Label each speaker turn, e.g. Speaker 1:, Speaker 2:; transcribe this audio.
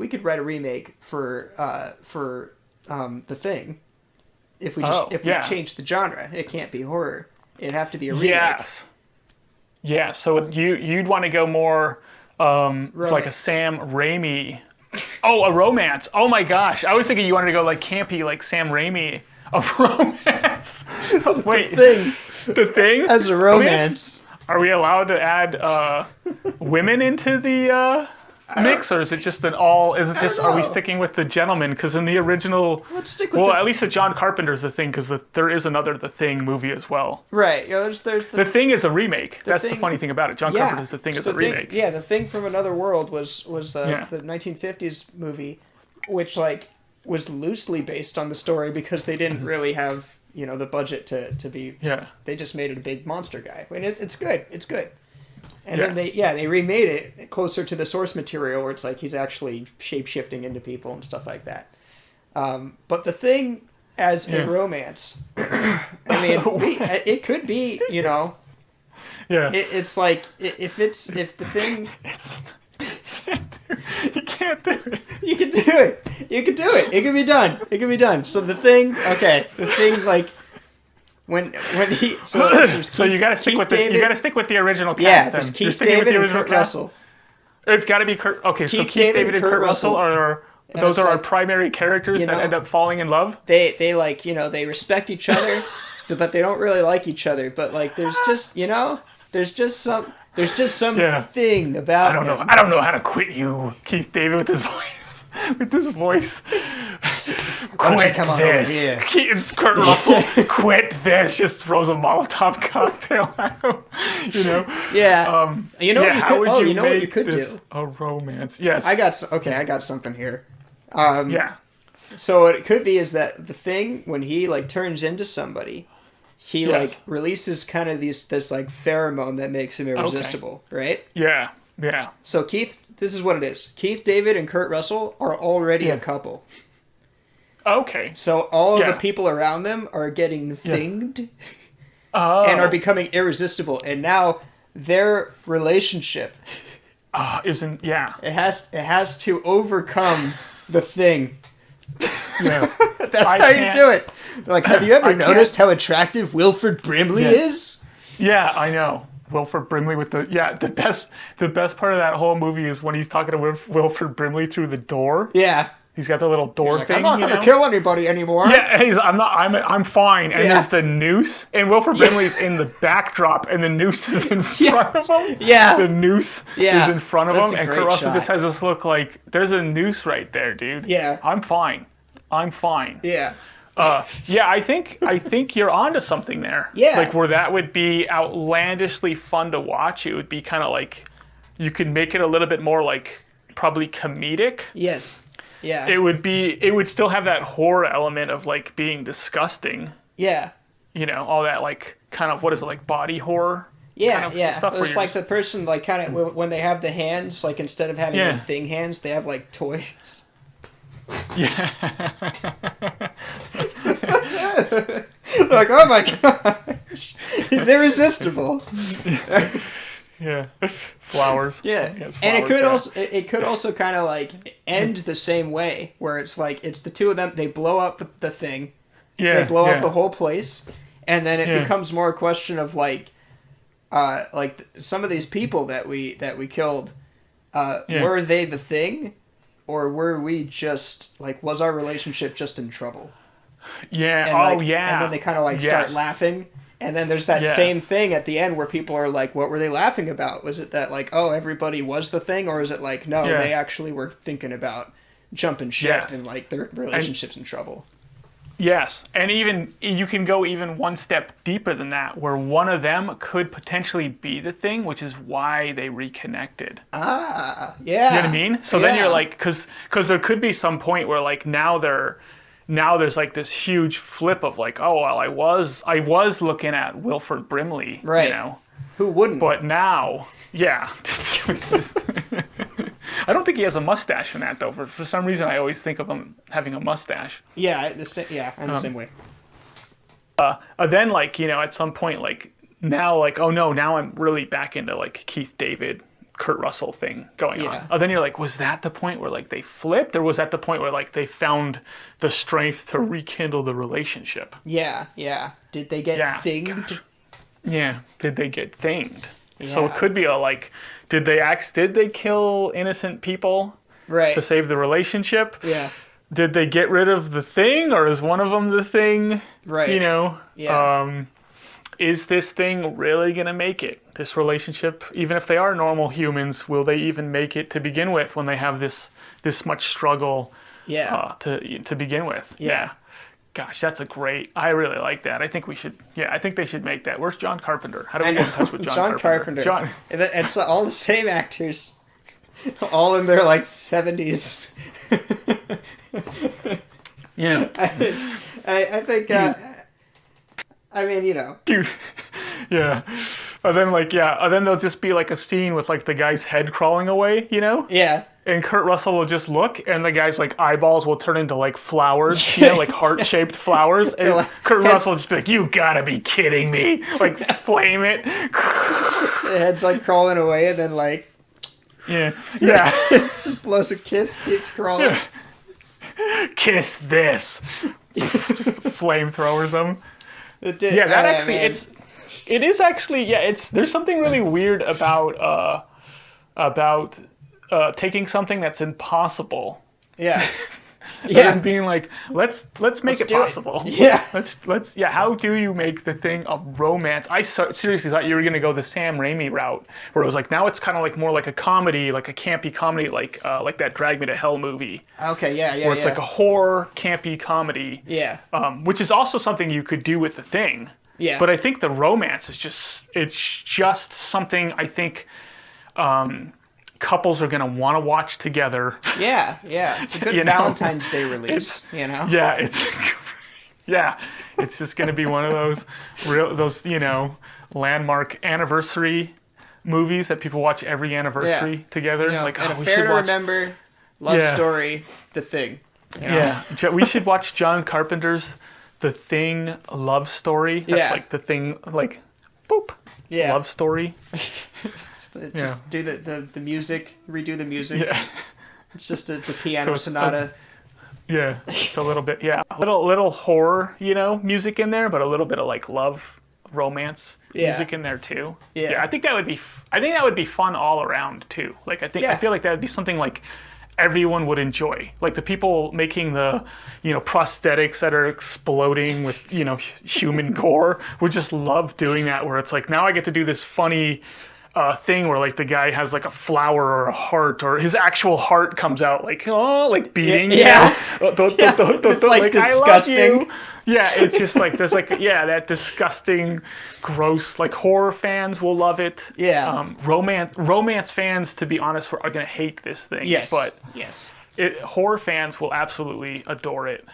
Speaker 1: we could write a remake for The Thing. If we change the genre, it can't be horror. It'd have to be a remake.
Speaker 2: Yes. Yeah. So you'd want to go more like a Sam Raimi. Oh, a romance. Oh my gosh. I was thinking you wanted to go like campy, like Sam Raimi. A romance. Wait. The Thing?
Speaker 1: As a romance.
Speaker 2: Are we allowed to add women into the mix, or is it just are we sticking with the gentleman? Because in the original,
Speaker 1: let's stick with
Speaker 2: at least the John Carpenter's The Thing, because there is another The Thing movie as well.
Speaker 1: Right. Yeah, there's
Speaker 2: The Thing is a remake. That's the funny thing about it. John Carpenter's The Thing is a remake.
Speaker 1: Yeah, The Thing from Another World was the 1950s movie, which like was loosely based on the story because they didn't really have the budget to be. Yeah. They just made it a big monster guy. I mean, it's good. It's good. And then they remade it closer to the source material where it's like he's actually shape-shifting into people and stuff like that. But The Thing as a romance, I mean, it could be, Yeah. It's like, if The Thing...
Speaker 2: You can't do it.
Speaker 1: You can do it. You can do it. It can be done. It can be done. So The Thing, like... When he so
Speaker 2: you got to stick with the original cast.
Speaker 1: Yeah, there's Keith David and Kurt Russell.
Speaker 2: It's got to be Kurt. Okay, so Keith David and Kurt Russell are our primary characters that end up falling in love.
Speaker 1: They like they respect each other, but they don't really like each other. But like there's just some thing about.
Speaker 2: I don't know how to quit you, Keith David, with his voice. With this voice.
Speaker 1: Why don't you come on over here?
Speaker 2: Kurt Russell, quit this. Just throws a Molotov cocktail at him.
Speaker 1: Yeah. What you could do?
Speaker 2: A romance. Yes.
Speaker 1: I got something here. So what it could be is that The Thing, when he like turns into somebody, he like releases kind of this like pheromone that makes him irresistible, right?
Speaker 2: Yeah. Yeah.
Speaker 1: So this is what it is. Keith David and Kurt Russell are already a couple.
Speaker 2: Okay.
Speaker 1: So all of the people around them are getting thinged and are becoming irresistible. And now their relationship it has to overcome The Thing.
Speaker 2: Yeah.
Speaker 1: That's how you do it. Like, have you ever noticed how attractive Wilford Brimley is?
Speaker 2: Yeah, I know. Wilford Brimley with the best part of that whole movie is when he's talking to Wilford Brimley through the door.
Speaker 1: Yeah.
Speaker 2: He's got the little door thing.
Speaker 1: I'm not going to kill anybody anymore.
Speaker 2: Yeah, I'm fine. And there's the noose, and Wilford Brimley's in the backdrop, and the noose is in front of him.
Speaker 1: Yeah.
Speaker 2: The noose is in front of him, and Kurt Russell
Speaker 1: shot.
Speaker 2: just has this look like, there's a noose right there, dude.
Speaker 1: Yeah.
Speaker 2: I'm fine.
Speaker 1: Yeah.
Speaker 2: I think you're onto something there.
Speaker 1: Yeah.
Speaker 2: Like where that would be outlandishly fun to watch. It would be kind of like, you could make it a little bit more like probably comedic.
Speaker 1: Yes. Yeah.
Speaker 2: It would still have that horror element of like being disgusting.
Speaker 1: Yeah.
Speaker 2: All that like kind of, what is it, like body horror?
Speaker 1: Yeah,
Speaker 2: kind of
Speaker 1: yeah.
Speaker 2: Stuff
Speaker 1: it's like the person like kind of when they have the hands, like instead of having like thing hands, they have like toys.
Speaker 2: Yeah.
Speaker 1: Like, oh my gosh, he's irresistible.
Speaker 2: Yeah, flowers.
Speaker 1: Yeah,
Speaker 2: flowers,
Speaker 1: and it could also kind of like end the same way, where it's like it's the two of them. They blow up the thing.
Speaker 2: Yeah,
Speaker 1: they blow up the whole place, and then it becomes more a question of like some of these people that we killed. Were they the thing? Or were we just, like, was our relationship just in trouble?
Speaker 2: Yeah,
Speaker 1: and And then they kind of, like, start laughing. And then there's that same thing at the end where people are like, what were they laughing about? Was it that, like, oh, everybody was the thing? Or is it like, no, they actually were thinking about jumping ship and, like, their relationship's in trouble?
Speaker 2: Yes, and even you can go even one step deeper than that, where one of them could potentially be the thing, which is why they reconnected.
Speaker 1: Ah, yeah.
Speaker 2: You know what I mean? So then you're like, because there could be some point where like now there's like this huge flip of like, oh well, I was looking at Wilford Brimley,
Speaker 1: right? Who wouldn't?
Speaker 2: But now, I don't think he has a mustache in that though. For some reason, I always think of him having a mustache.
Speaker 1: Yeah, I'm the same way.
Speaker 2: Then like at some point like now like, oh no, now I'm really back into like Keith David Kurt Russell thing going on. And then you're like, was that the point where like they flipped, or was that the point where like they found the strength to rekindle the relationship?
Speaker 1: Yeah. Did they get thinged?
Speaker 2: Gosh. Yeah. Did they get thinged? Yeah. So it could be did they kill innocent people to save the relationship?
Speaker 1: Yeah.
Speaker 2: Did they get rid of the thing, or is one of them the thing?
Speaker 1: Right.
Speaker 2: You know? Yeah. Is this thing really going to make it? This relationship, even if they are normal humans, will they even make it to begin with when they have this much struggle to begin with? Yeah. Gosh, that's I really like that. I think they should make that. Where's John Carpenter? How do we get in touch with John Carpenter?
Speaker 1: It's all the same actors, all in their like 70s.
Speaker 2: Yeah.
Speaker 1: I think, I mean, you know.
Speaker 2: Dude. Yeah. And then there'll just be like a scene with like the guy's head crawling away, you know?
Speaker 1: Yeah.
Speaker 2: And Kurt Russell will just look, and the guy's like eyeballs will turn into like flowers, you know, like heart-shaped flowers. And Kurt Russell will just be like, "You gotta be kidding me!" Like flame it.
Speaker 1: The head's like crawling away, and then like,
Speaker 2: yeah,
Speaker 1: blows a kiss, keeps crawling.
Speaker 2: Yeah. Kiss this. Just flamethrowers them. It is actually there's something really weird about taking something that's impossible.
Speaker 1: Yeah.
Speaker 2: And being like, let's make it possible.
Speaker 1: Yeah.
Speaker 2: Let's how do you make the thing a romance? I seriously thought you were gonna go the Sam Raimi route, where it was like, now it's kind of like more like a comedy, like a campy comedy, like that Drag Me to Hell movie.
Speaker 1: Okay, yeah.
Speaker 2: Where it's like a horror campy comedy.
Speaker 1: Yeah.
Speaker 2: Which is also something you could do with the thing.
Speaker 1: Yeah.
Speaker 2: But I think the romance is just something I think couples are going to want to watch together.
Speaker 1: Yeah. It's a good Valentine's Day release, you know?
Speaker 2: Yeah, it's just going to be one of those landmark anniversary movies that people watch every anniversary together.
Speaker 1: You know,
Speaker 2: like,
Speaker 1: and to remember, love story, The Thing. You know?
Speaker 2: Yeah, we should watch John Carpenter's The Thing love story. That's like The Thing, like, boop. Yeah. Love story.
Speaker 1: Just do the music, redo the music. Yeah. It's a piano sonata.
Speaker 2: It's a little bit, little horror, music in there, but a little bit of like love, romance music in there too. Yeah. I think that would be fun all around too. Like I feel like that would be something like everyone would enjoy. Like the people making the, prosthetics that are exploding with, human gore would just love doing that, where it's like, now I get to do this funny thing where like the guy has like a flower or a heart, or his actual heart comes out like beating.
Speaker 1: It's like disgusting.
Speaker 2: Yeah, it's just like there's like that disgusting, gross, like horror fans will love it.
Speaker 1: Yeah.
Speaker 2: Romance fans, to be honest, are gonna hate this thing.
Speaker 1: Yes.
Speaker 2: But
Speaker 1: yes,
Speaker 2: horror fans will absolutely adore it.